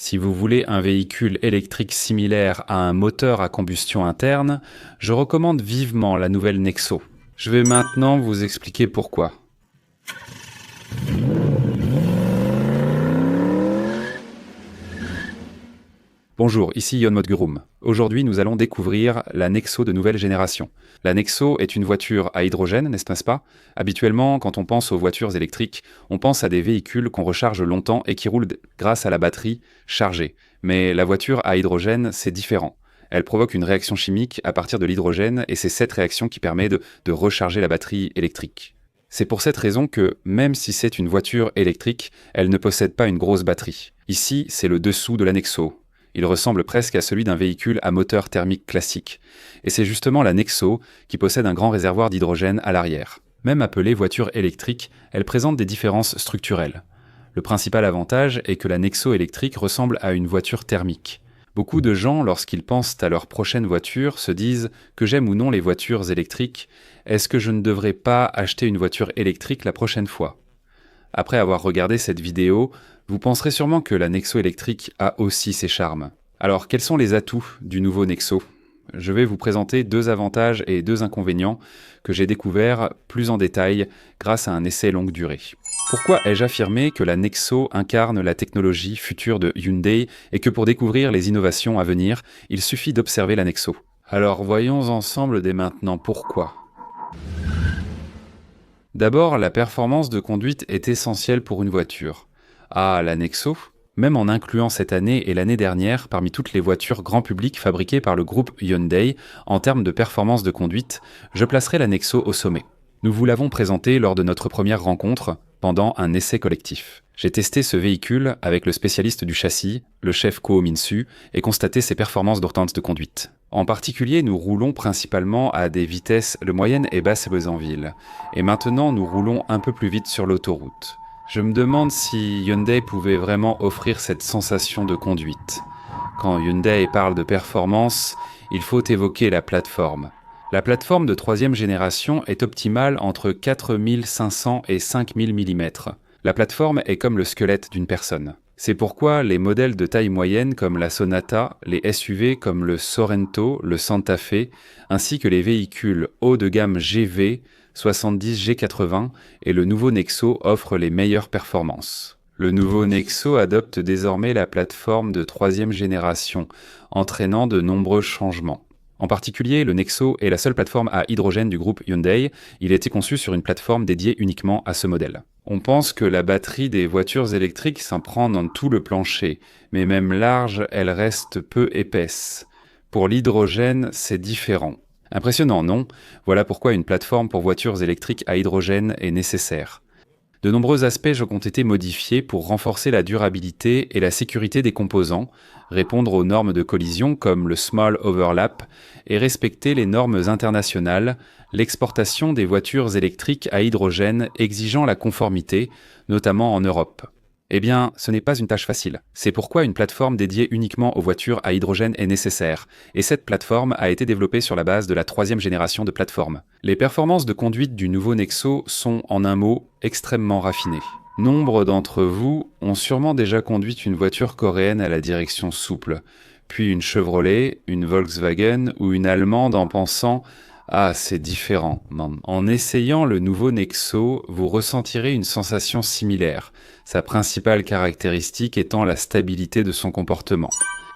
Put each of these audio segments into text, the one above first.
Si vous voulez un véhicule électrique similaire à un moteur à combustion interne, je recommande vivement la nouvelle Nexo. Je vais maintenant vous expliquer pourquoi. Bonjour, ici Yon Modgurum. Aujourd'hui, nous allons découvrir la Nexo de nouvelle génération. La Nexo est une voiture à hydrogène, n'est-ce pas? Habituellement, quand on pense aux voitures électriques, on pense à des véhicules qu'on recharge longtemps et qui roulent grâce à la batterie chargée. Mais la voiture à hydrogène, c'est différent. Elle provoque une réaction chimique à partir de l'hydrogène et c'est cette réaction qui permet de recharger la batterie électrique. C'est pour cette raison que, même si c'est une voiture électrique, elle ne possède pas une grosse batterie. Ici, c'est le dessous de la Nexo. Il ressemble presque à celui d'un véhicule à moteur thermique classique. Et c'est justement la Nexo qui possède un grand réservoir d'hydrogène à l'arrière. Même appelée voiture électrique, elle présente des différences structurelles. Le principal avantage est que la Nexo électrique ressemble à une voiture thermique. Beaucoup de gens, lorsqu'ils pensent à leur prochaine voiture, se disent que j'aime ou non les voitures électriques, est-ce que je ne devrais pas acheter une voiture électrique la prochaine fois? Après avoir regardé cette vidéo, vous penserez sûrement que la Nexo électrique a aussi ses charmes. Alors, quels sont les atouts du nouveau Nexo? Je vais vous présenter 2 avantages et 2 inconvénients que j'ai découverts plus en détail grâce à un essai longue durée. Pourquoi ai-je affirmé que la Nexo incarne la technologie future de Hyundai et que pour découvrir les innovations à venir, il suffit d'observer la Nexo? Alors, voyons ensemble dès maintenant pourquoi. D'abord, la performance de conduite est essentielle pour une voiture. Ah, la Nexo, même en incluant cette année et l'année dernière parmi toutes les voitures grand public fabriquées par le groupe Hyundai, en termes de performance de conduite, je placerai la Nexo au sommet. Nous vous l'avons présenté lors de notre première rencontre, pendant un essai collectif. J'ai testé ce véhicule avec le spécialiste du châssis, le chef Ko Min-su, et constaté ses performances de conduite. En particulier, nous roulons principalement à des vitesses moyennes et basses en ville. Et maintenant, nous roulons un peu plus vite sur l'autoroute. Je me demande si Hyundai pouvait vraiment offrir cette sensation de conduite. Quand Hyundai parle de performance, il faut évoquer la plateforme. La plateforme de 3e génération est optimale entre 4500 et 5000 mm. La plateforme est comme le squelette d'une personne. C'est pourquoi les modèles de taille moyenne comme la Sonata, les SUV comme le Sorento, le Santa Fe, ainsi que les véhicules haut de gamme GV, 70 G80 et le nouveau Nexo offrent les meilleures performances. Le nouveau Nexo adopte désormais la plateforme de 3e génération, entraînant de nombreux changements. En particulier, le Nexo est la seule plateforme à hydrogène du groupe Hyundai. Il a été conçu sur une plateforme dédiée uniquement à ce modèle. On pense que la batterie des voitures électriques s'en prend dans tout le plancher, mais même large, elle reste peu épaisse. Pour l'hydrogène, c'est différent. Impressionnant, non? Voilà pourquoi une plateforme pour voitures électriques à hydrogène est nécessaire. De nombreux aspects ont été modifiés pour renforcer la durabilité et la sécurité des composants, répondre aux normes de collision comme le Small Overlap et respecter les normes internationales, l'exportation des voitures électriques à hydrogène exigeant la conformité, notamment en Europe. Eh bien, ce n'est pas une tâche facile. C'est pourquoi une plateforme dédiée uniquement aux voitures à hydrogène est nécessaire, et cette plateforme a été développée sur la base de la 3e génération de plateforme. Les performances de conduite du nouveau Nexo sont, en un mot, extrêmement raffinées. Nombre d'entre vous ont sûrement déjà conduit une voiture coréenne à la direction souple, puis une Chevrolet, une Volkswagen ou une Allemande en pensant « Ah, c'est différent ». En essayant le nouveau Nexo, vous ressentirez une sensation similaire, sa principale caractéristique étant la stabilité de son comportement.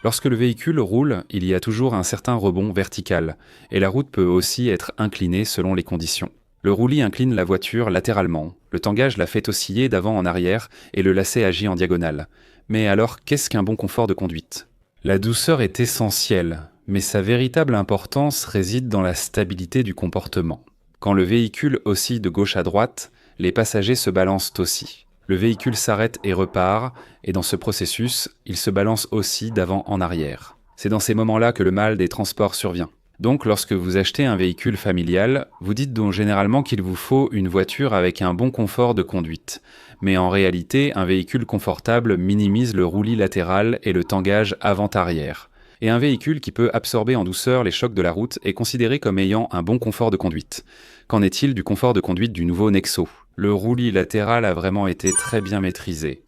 Lorsque le véhicule roule, il y a toujours un certain rebond vertical, et la route peut aussi être inclinée selon les conditions. Le roulis incline la voiture latéralement, le tangage la fait osciller d'avant en arrière et le lacet agit en diagonale. Mais alors, qu'est-ce qu'un bon confort de conduite? La douceur est essentielle, mais sa véritable importance réside dans la stabilité du comportement. Quand le véhicule oscille de gauche à droite, les passagers se balancent aussi. Le véhicule s'arrête et repart, et dans ce processus, il se balance aussi d'avant en arrière. C'est dans ces moments-là que le mal des transports survient. Donc, lorsque vous achetez un véhicule familial, vous dites donc généralement qu'il vous faut une voiture avec un bon confort de conduite. Mais en réalité, un véhicule confortable minimise le roulis latéral et le tangage avant-arrière. Et un véhicule qui peut absorber en douceur les chocs de la route est considéré comme ayant un bon confort de conduite. Qu'en est-il du confort de conduite du nouveau Nexo? Le roulis latéral a vraiment été très bien maîtrisé.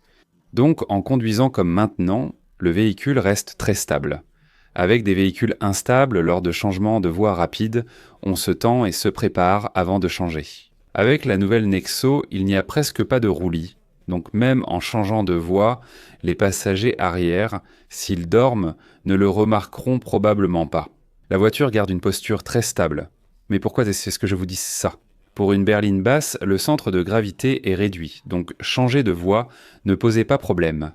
Donc, en conduisant comme maintenant, le véhicule reste très stable. Avec des véhicules instables, lors de changements de voie rapides, on se tend et se prépare avant de changer. Avec la nouvelle Nexo, il n'y a presque pas de roulis, donc même en changeant de voie, les passagers arrière, s'ils dorment, ne le remarqueront probablement pas. La voiture garde une posture très stable. Mais pourquoi c'est ce que je vous dis ça ? Pour une berline basse, le centre de gravité est réduit, donc changer de voie ne posait pas problème.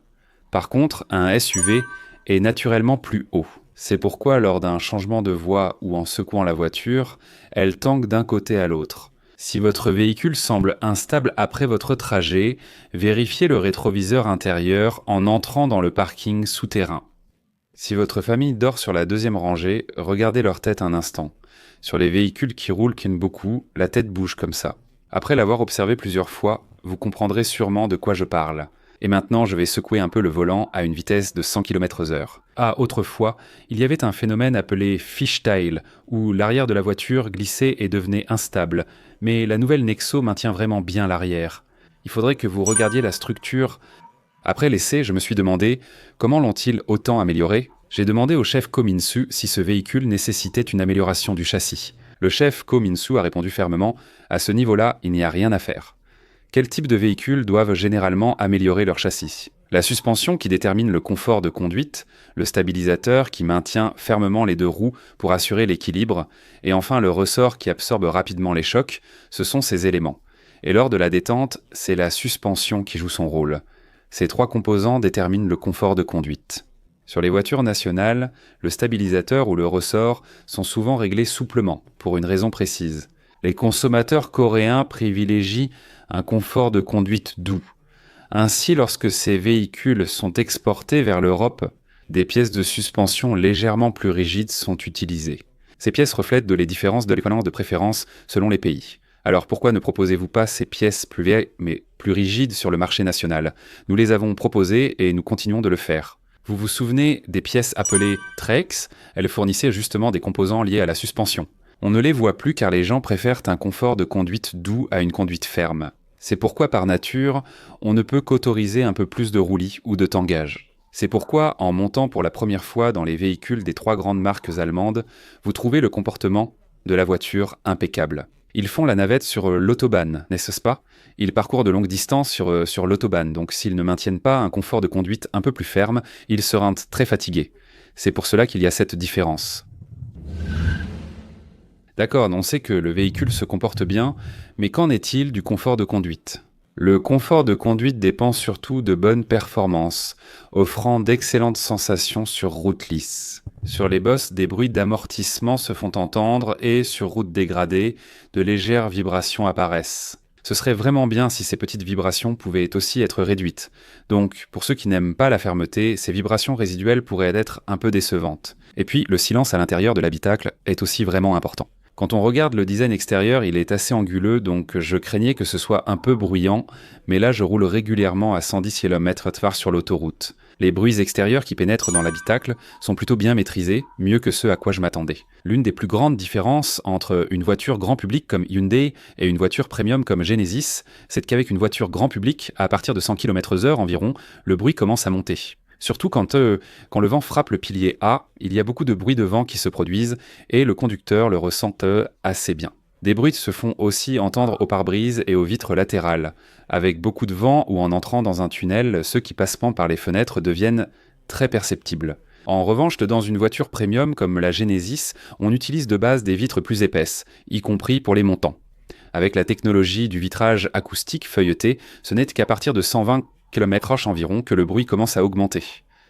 Par contre, un SUV est naturellement plus haut. C'est pourquoi lors d'un changement de voie ou en secouant la voiture, elle tangue d'un côté à l'autre. Si votre véhicule semble instable après votre trajet, vérifiez le rétroviseur intérieur en entrant dans le parking souterrain. Si votre famille dort sur la deuxième rangée, regardez leur tête un instant. Sur les véhicules qui roulent beaucoup, la tête bouge comme ça. Après l'avoir observé plusieurs fois, vous comprendrez sûrement de quoi je parle. Et maintenant, je vais secouer un peu le volant à une vitesse de 100 km/h. Ah, autrefois, il y avait un phénomène appelé fishtail, où l'arrière de la voiture glissait et devenait instable. Mais la nouvelle Nexo maintient vraiment bien l'arrière. Il faudrait que vous regardiez la structure. Après l'essai, je me suis demandé comment l'ont-ils autant amélioré ? J'ai demandé au chef Kominsu si ce véhicule nécessitait une amélioration du châssis. Le chef Kominsu a répondu fermement « À ce niveau-là, il n'y a rien à faire ». Quel type de véhicules doivent généralement améliorer leur châssis ? La suspension qui détermine le confort de conduite, le stabilisateur qui maintient fermement les deux roues pour assurer l'équilibre, et enfin le ressort qui absorbe rapidement les chocs, ce sont ces éléments. Et lors de la détente, c'est la suspension qui joue son rôle. Ces trois composants déterminent le confort de conduite. Sur les voitures nationales, le stabilisateur ou le ressort sont souvent réglés souplement, pour une raison précise. Les consommateurs coréens privilégient un confort de conduite doux. Ainsi, lorsque ces véhicules sont exportés vers l'Europe, des pièces de suspension légèrement plus rigides sont utilisées. Ces pièces reflètent les différences de l'équivalence de préférence selon les pays. Alors pourquoi ne proposez-vous pas ces pièces plus vieilles mais plus rigides sur le marché national ? Nous les avons proposées et nous continuons de le faire. Vous vous souvenez des pièces appelées Trex ? Elles fournissaient justement des composants liés à la suspension. On ne les voit plus car les gens préfèrent un confort de conduite doux à une conduite ferme. C'est pourquoi par nature, on ne peut qu'autoriser un peu plus de roulis ou de tangage. C'est pourquoi, en montant pour la première fois dans les véhicules des trois grandes marques allemandes, vous trouvez le comportement de la voiture impeccable. Ils font la navette sur l'autobahn, n'est-ce pas ? Ils parcourent de longues distances sur l'autobahn, donc s'ils ne maintiennent pas un confort de conduite un peu plus ferme, ils se rendent très fatigués. C'est pour cela qu'il y a cette différence. D'accord, on sait que le véhicule se comporte bien, mais qu'en est-il du confort de conduite ? Le confort de conduite dépend surtout de bonnes performances, offrant d'excellentes sensations sur route lisse. Sur les bosses, des bruits d'amortissement se font entendre et, sur route dégradée, de légères vibrations apparaissent. Ce serait vraiment bien si ces petites vibrations pouvaient aussi être réduites. Donc, pour ceux qui n'aiment pas la fermeté, ces vibrations résiduelles pourraient être un peu décevantes. Et puis, le silence à l'intérieur de l'habitacle est aussi vraiment important. Quand on regarde le design extérieur, il est assez anguleux, donc je craignais que ce soit un peu bruyant, mais là je roule régulièrement à 110 km/h sur l'autoroute. Les bruits extérieurs qui pénètrent dans l'habitacle sont plutôt bien maîtrisés, mieux que ceux à quoi je m'attendais. L'une des plus grandes différences entre une voiture grand public comme Hyundai et une voiture premium comme Genesis, c'est qu'avec une voiture grand public, à partir de 100 km/h environ, le bruit commence à monter. Surtout quand le vent frappe le pilier A, il y a beaucoup de bruits de vent qui se produisent et le conducteur le ressent assez bien. Des bruits se font aussi entendre au pare-brise et aux vitres latérales. Avec beaucoup de vent ou en entrant dans un tunnel, ceux qui passent par les fenêtres deviennent très perceptibles. En revanche, dans une voiture premium comme la Genesis, on utilise de base des vitres plus épaisses, y compris pour les montants. Avec la technologie du vitrage acoustique feuilleté, ce n'est qu'à partir de 120 km/h environ que le bruit commence à augmenter.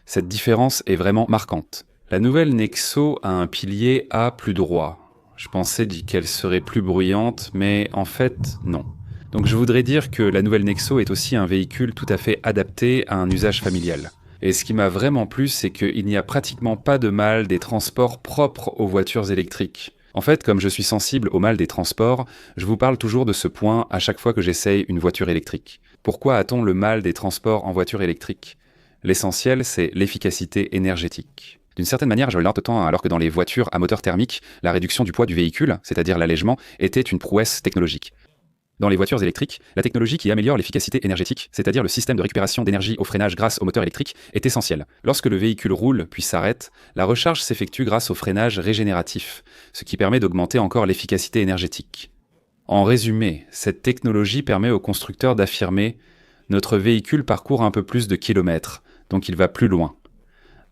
Cette différence est vraiment marquante. La nouvelle Nexo a un pilier A plus droit. Je pensais qu'elle serait plus bruyante, mais en fait, non. Donc je voudrais dire que la nouvelle Nexo est aussi un véhicule tout à fait adapté à un usage familial. Et ce qui m'a vraiment plu, c'est qu'il n'y a pratiquement pas de mal des transports propres aux voitures électriques. En fait, comme je suis sensible au mal des transports, je vous parle toujours de ce point à chaque fois que j'essaye une voiture électrique. Pourquoi a-t-on le mal des transports en voiture électrique ? L'essentiel, c'est l'efficacité énergétique. D'une certaine manière, je l'entends autant alors que dans les voitures à moteur thermique, la réduction du poids du véhicule, c'est-à-dire l'allègement, était une prouesse technologique. Dans les voitures électriques, la technologie qui améliore l'efficacité énergétique, c'est-à-dire le système de récupération d'énergie au freinage grâce au moteur électrique, est essentielle. Lorsque le véhicule roule puis s'arrête, la recharge s'effectue grâce au freinage régénératif, ce qui permet d'augmenter encore l'efficacité énergétique. En résumé, cette technologie permet aux constructeurs d'affirmer « Notre véhicule parcourt un peu plus de kilomètres, donc il va plus loin ».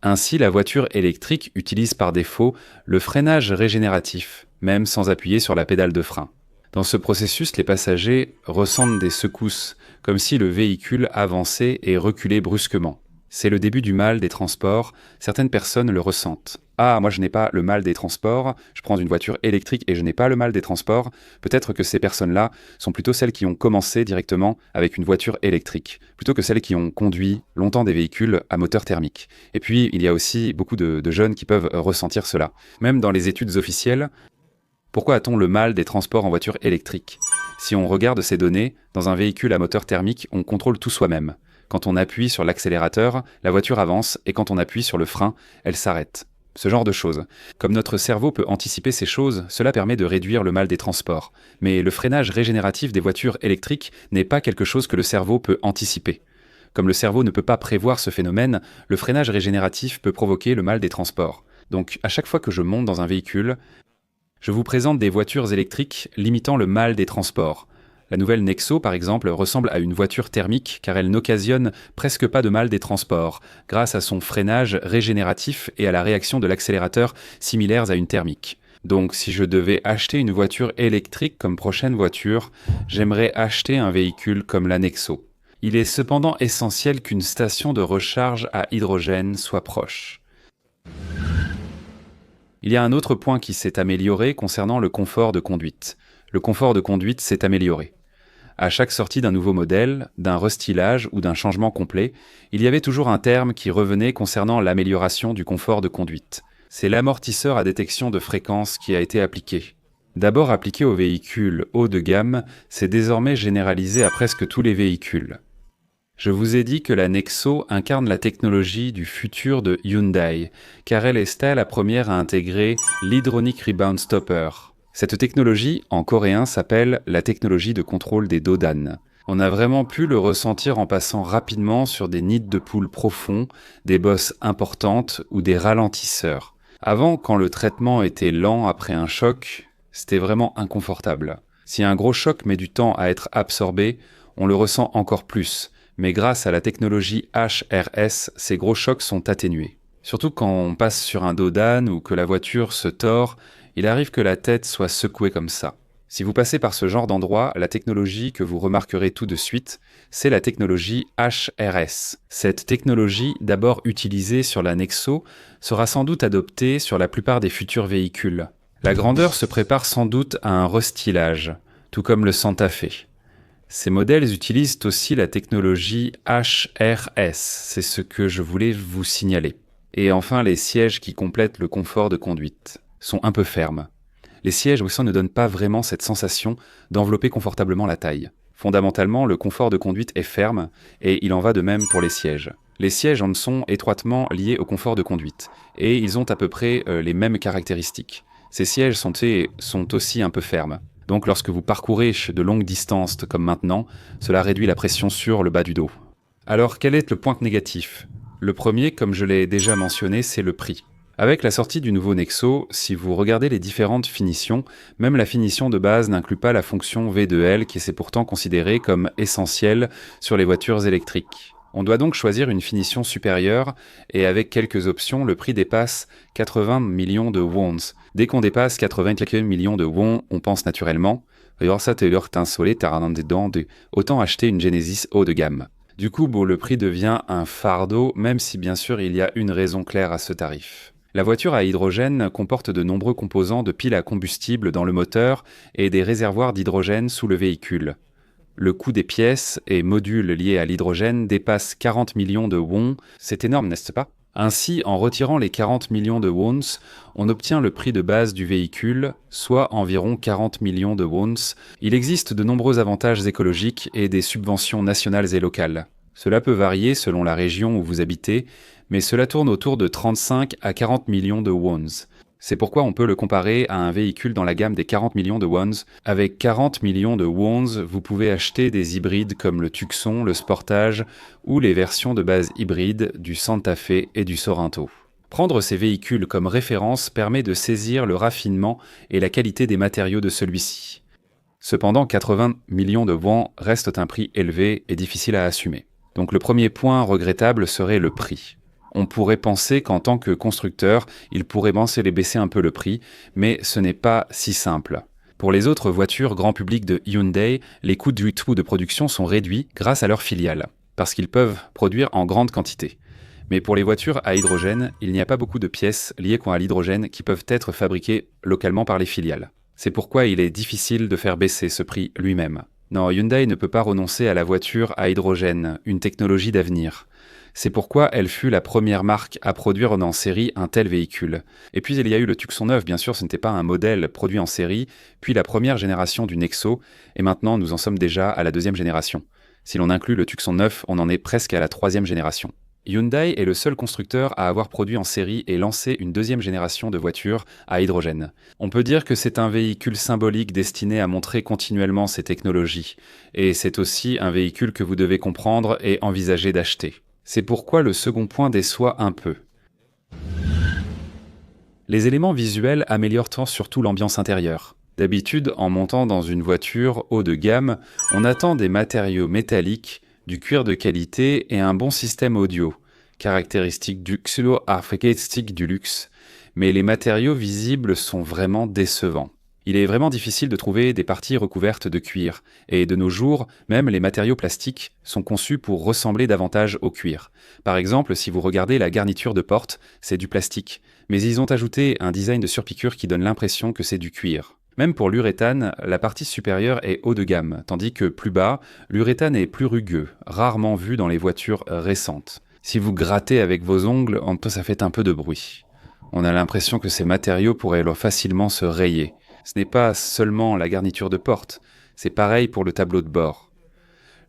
Ainsi, la voiture électrique utilise par défaut le freinage régénératif, même sans appuyer sur la pédale de frein. Dans ce processus, les passagers ressentent des secousses, comme si le véhicule avançait et reculait brusquement. C'est le début du mal des transports, certaines personnes le ressentent. Ah, moi je n'ai pas le mal des transports, je prends une voiture électrique et je n'ai pas le mal des transports. Peut-être que ces personnes-là sont plutôt celles qui ont commencé directement avec une voiture électrique, plutôt que celles qui ont conduit longtemps des véhicules à moteur thermique. Et puis, il y a aussi beaucoup de jeunes qui peuvent ressentir cela. Même dans les études officielles, pourquoi a-t-on le mal des transports en voiture électrique ? Si on regarde ces données, dans un véhicule à moteur thermique, on contrôle tout soi-même. Quand on appuie sur l'accélérateur, la voiture avance, et quand on appuie sur le frein, elle s'arrête. Ce genre de choses. Comme notre cerveau peut anticiper ces choses, cela permet de réduire le mal des transports. Mais le freinage régénératif des voitures électriques n'est pas quelque chose que le cerveau peut anticiper. Comme le cerveau ne peut pas prévoir ce phénomène, le freinage régénératif peut provoquer le mal des transports. Donc, à chaque fois que je monte dans un véhicule, je vous présente des voitures électriques limitant le mal des transports. La nouvelle Nexo, par exemple, ressemble à une voiture thermique car elle n'occasionne presque pas de mal des transports, grâce à son freinage régénératif et à la réaction de l'accélérateur similaires à une thermique. Donc, si je devais acheter une voiture électrique comme prochaine voiture, j'aimerais acheter un véhicule comme la Nexo. Il est cependant essentiel qu'une station de recharge à hydrogène soit proche. Il y a un autre point qui s'est amélioré concernant le confort de conduite. Le confort de conduite s'est amélioré. À chaque sortie d'un nouveau modèle, d'un restylage ou d'un changement complet, il y avait toujours un terme qui revenait concernant l'amélioration du confort de conduite. C'est l'amortisseur à détection de fréquence qui a été appliqué. D'abord appliqué aux véhicules haut de gamme, c'est désormais généralisé à presque tous les véhicules. Je vous ai dit que la Nexo incarne la technologie du futur de Hyundai, car elle est la première à intégrer l'Hydraulic Rebound Stopper. Cette technologie, en coréen, s'appelle la technologie de contrôle des dos d'âne. On a vraiment pu le ressentir en passant rapidement sur des nids de poules profonds, des bosses importantes ou des ralentisseurs. Avant, quand le traitement était lent après un choc, c'était vraiment inconfortable. Si un gros choc met du temps à être absorbé, on le ressent encore plus. Mais grâce à la technologie HRS, ces gros chocs sont atténués. Surtout quand on passe sur un dos d'âne ou que la voiture se tord, il arrive que la tête soit secouée comme ça. Si vous passez par ce genre d'endroit, la technologie que vous remarquerez tout de suite, c'est la technologie HRS. Cette technologie, d'abord utilisée sur la Nexo, sera sans doute adoptée sur la plupart des futurs véhicules. La grandeur se prépare sans doute à un restylage, tout comme le Santa Fe. Ces modèles utilisent aussi la technologie HRS, c'est ce que je voulais vous signaler. Et enfin, les sièges qui complètent le confort de conduite sont un peu fermes. Les sièges au sein ne donnent pas vraiment cette sensation d'envelopper confortablement la taille. Fondamentalement, le confort de conduite est ferme, et il en va de même pour les sièges. Les sièges en sont étroitement liés au confort de conduite, et ils ont à peu près les mêmes caractéristiques. Ces sièges sont aussi un peu fermes. Donc lorsque vous parcourez de longues distances comme maintenant, cela réduit la pression sur le bas du dos. Alors quel est le point négatif ? Le premier, comme je l'ai déjà mentionné, c'est le prix. Avec la sortie du nouveau Nexo, si vous regardez les différentes finitions, même la finition de base n'inclut pas la fonction V2L qui est pourtant considérée comme essentielle sur les voitures électriques. On doit donc choisir une finition supérieure et avec quelques options, le prix dépasse 80 millions de wons. Dès qu'on dépasse 80 millions de wons, on pense naturellement autant acheter une Genesis haut de gamme. Du coup, le prix devient un fardeau, même si bien sûr il y a une raison claire à ce tarif. La voiture à hydrogène comporte de nombreux composants de piles à combustible dans le moteur et des réservoirs d'hydrogène sous le véhicule. Le coût des pièces et modules liés à l'hydrogène dépasse 40 millions de wons. C'est énorme, n'est-ce pas ? Ainsi, en retirant les 40 millions de wons, on obtient le prix de base du véhicule, soit environ 40 millions de wons. Il existe de nombreux avantages écologiques et des subventions nationales et locales. Cela peut varier selon la région où vous habitez, mais cela tourne autour de 35 à 40 millions de wons. C'est pourquoi on peut le comparer à un véhicule dans la gamme des 40 millions de wons. Avec 40 millions de wons, vous pouvez acheter des hybrides comme le Tucson, le Sportage ou les versions de base hybrides du Santa Fe et du Sorento. Prendre ces véhicules comme référence permet de saisir le raffinement et la qualité des matériaux de celui-ci. Cependant, 80 millions de wons restent un prix élevé et difficile à assumer. Donc le premier point regrettable serait le prix. On pourrait penser qu'en tant que constructeur, il pourrait baisser un peu le prix, mais ce n'est pas si simple. Pour les autres voitures grand public de Hyundai, les coûts du tout de production sont réduits grâce à leurs filiales, parce qu'ils peuvent produire en grande quantité. Mais pour les voitures à hydrogène, il n'y a pas beaucoup de pièces liées à l'hydrogène qui peuvent être fabriquées localement par les filiales. C'est pourquoi il est difficile de faire baisser ce prix lui-même. Non, Hyundai ne peut pas renoncer à la voiture à hydrogène, une technologie d'avenir. C'est pourquoi elle fut la première marque à produire en série un tel véhicule. Et puis il y a eu le Tucson 9, bien sûr, ce n'était pas un modèle produit en série, puis la première génération du Nexo, et maintenant nous en sommes déjà à la deuxième génération. Si l'on inclut le Tucson 9, on en est presque à la troisième génération. Hyundai est le seul constructeur à avoir produit en série et lancé une deuxième génération de voitures à hydrogène. On peut dire que c'est un véhicule symbolique destiné à montrer continuellement ces technologies. Et c'est aussi un véhicule que vous devez comprendre et envisager d'acheter. C'est pourquoi le second point déçoit un peu. Les éléments visuels améliorent surtout l'ambiance intérieure. D'habitude, en montant dans une voiture haut de gamme, on attend des matériaux métalliques, du cuir de qualité et un bon système audio, caractéristique du artistique du luxe, mais les matériaux visibles sont vraiment décevants. Il est vraiment difficile de trouver des parties recouvertes de cuir, et de nos jours, même les matériaux plastiques sont conçus pour ressembler davantage au cuir. Par exemple, si vous regardez la garniture de porte, c'est du plastique, mais ils ont ajouté un design de surpiqûre qui donne l'impression que c'est du cuir. Même pour l'uréthane, la partie supérieure est haut de gamme, tandis que plus bas, l'uréthane est plus rugueux, rarement vu dans les voitures récentes. Si vous grattez avec vos ongles, ça fait un peu de bruit. On a l'impression que ces matériaux pourraient facilement se rayer. Ce n'est pas seulement la garniture de porte, c'est pareil pour le tableau de bord.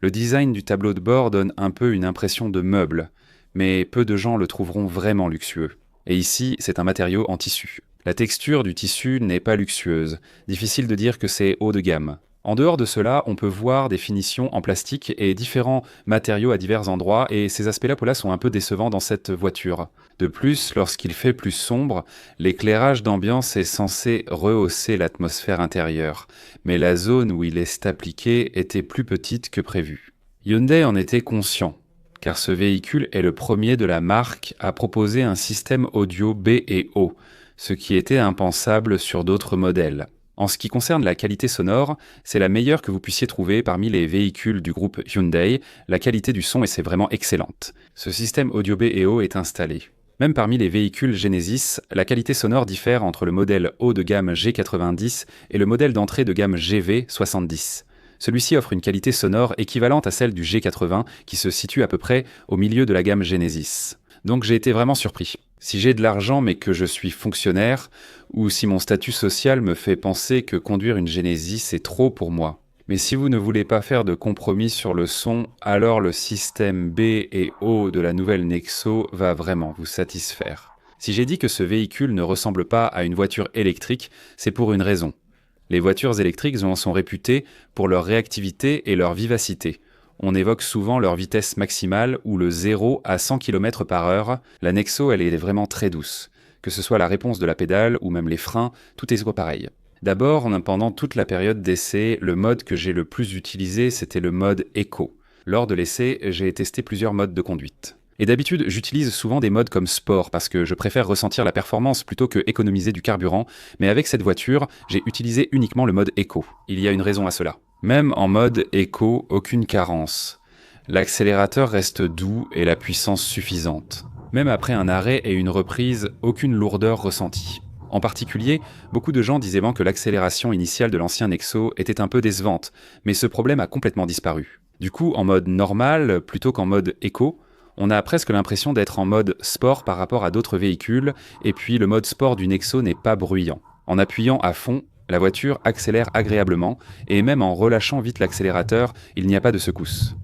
Le design du tableau de bord donne un peu une impression de meuble, mais peu de gens le trouveront vraiment luxueux. Et ici, c'est un matériau en tissu. La texture du tissu n'est pas luxueuse, difficile de dire que c'est haut de gamme. En dehors de cela, on peut voir des finitions en plastique et différents matériaux à divers endroits, et ces aspects-là sont un peu décevants dans cette voiture. De plus, lorsqu'il fait plus sombre, l'éclairage d'ambiance est censé rehausser l'atmosphère intérieure, mais la zone où il est appliqué était plus petite que prévu. Hyundai en était conscient, car ce véhicule est le premier de la marque à proposer un système audio B&O, ce qui était impensable sur d'autres modèles. En ce qui concerne la qualité sonore, c'est la meilleure que vous puissiez trouver parmi les véhicules du groupe Hyundai. La qualité du son est vraiment excellente. Ce système audio B&O est installé. Même parmi les véhicules Genesis, la qualité sonore diffère entre le modèle haut de gamme G90 et le modèle d'entrée de gamme GV70. Celui-ci offre une qualité sonore équivalente à celle du G80 qui se situe à peu près au milieu de la gamme Genesis. Donc j'ai été vraiment surpris. Si j'ai de l'argent mais que je suis fonctionnaire, ou si mon statut social me fait penser que conduire une Genesis est trop pour moi. Mais si vous ne voulez pas faire de compromis sur le son, alors le système B&O de la nouvelle Nexo va vraiment vous satisfaire. Si j'ai dit que ce véhicule ne ressemble pas à une voiture électrique, c'est pour une raison. Les voitures électriques en sont réputées pour leur réactivité et leur vivacité. On évoque souvent leur vitesse maximale ou le 0 à 100 km/h. La Nexo, elle est vraiment très douce. Que ce soit la réponse de la pédale ou même les freins, tout est pareil. D'abord, pendant toute la période d'essai, le mode que j'ai le plus utilisé, c'était le mode Eco. Lors de l'essai, j'ai testé plusieurs modes de conduite. Et d'habitude, j'utilise souvent des modes comme Sport parce que je préfère ressentir la performance plutôt que économiser du carburant, mais avec cette voiture, j'ai utilisé uniquement le mode Eco. Il y a une raison à cela. Même en mode Eco, aucune carence. L'accélérateur reste doux et la puissance suffisante. Même après un arrêt et une reprise, aucune lourdeur ressentie. En particulier, beaucoup de gens disaient que l'accélération initiale de l'ancien Nexo était un peu décevante, mais ce problème a complètement disparu. Du coup, en mode normal plutôt qu'en mode Eco, on a presque l'impression d'être en mode sport par rapport à d'autres véhicules, et puis le mode sport du Nexo n'est pas bruyant. En appuyant à fond, la voiture accélère agréablement, et même en relâchant vite l'accélérateur, il n'y a pas de secousse.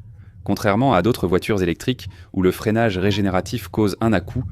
Contrairement à d'autres voitures électriques où le freinage régénératif cause un à-coup,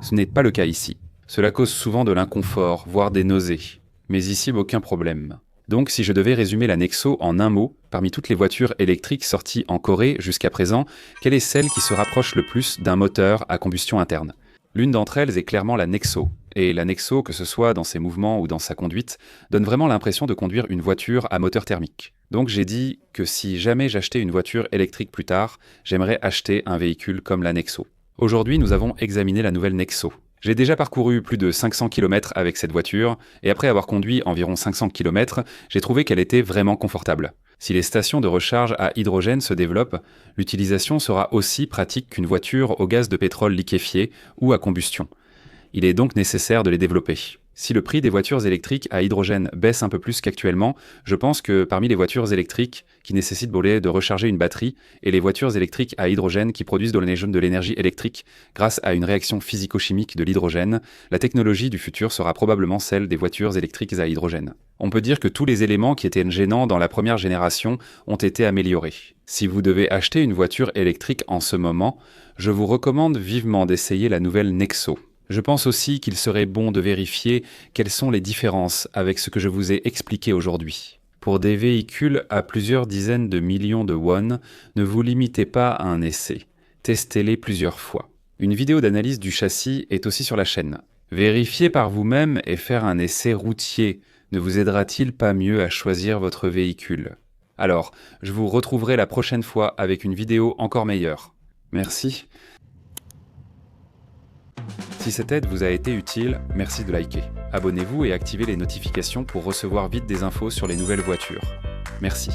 ce n'est pas le cas ici. Cela cause souvent de l'inconfort, voire des nausées. Mais ici, aucun problème. Donc, si je devais résumer la Nexo en un mot, parmi toutes les voitures électriques sorties en Corée jusqu'à présent, quelle est celle qui se rapproche le plus d'un moteur à combustion interne? L'une d'entre elles est clairement la Nexo. Et la Nexo, que ce soit dans ses mouvements ou dans sa conduite, donne vraiment l'impression de conduire une voiture à moteur thermique. Donc j'ai dit que si jamais j'achetais une voiture électrique plus tard, j'aimerais acheter un véhicule comme la Nexo. Aujourd'hui, nous avons examiné la nouvelle Nexo. J'ai déjà parcouru plus de 500 km avec cette voiture, et après avoir conduit environ 500 km, j'ai trouvé qu'elle était vraiment confortable. Si les stations de recharge à hydrogène se développent, l'utilisation sera aussi pratique qu'une voiture au gaz de pétrole liquéfié ou à combustion. Il est donc nécessaire de les développer. Si le prix des voitures électriques à hydrogène baisse un peu plus qu'actuellement, je pense que parmi les voitures électriques qui nécessitent de recharger une batterie et les voitures électriques à hydrogène qui produisent de l'énergie électrique grâce à une réaction physico-chimique de l'hydrogène, la technologie du futur sera probablement celle des voitures électriques à hydrogène. On peut dire que tous les éléments qui étaient gênants dans la première génération ont été améliorés. Si vous devez acheter une voiture électrique en ce moment, je vous recommande vivement d'essayer la nouvelle Nexo. Je pense aussi qu'il serait bon de vérifier quelles sont les différences avec ce que je vous ai expliqué aujourd'hui. Pour des véhicules à plusieurs dizaines de millions de won, ne vous limitez pas à un essai. Testez-les plusieurs fois. Une vidéo d'analyse du châssis est aussi sur la chaîne. Vérifier par vous-même et faire un essai routier ne vous aidera-t-il pas mieux à choisir votre véhicule? Alors, je vous retrouverai la prochaine fois avec une vidéo encore meilleure. Merci. Si cette aide vous a été utile, merci de liker. Abonnez-vous et activez les notifications pour recevoir vite des infos sur les nouvelles voitures. Merci.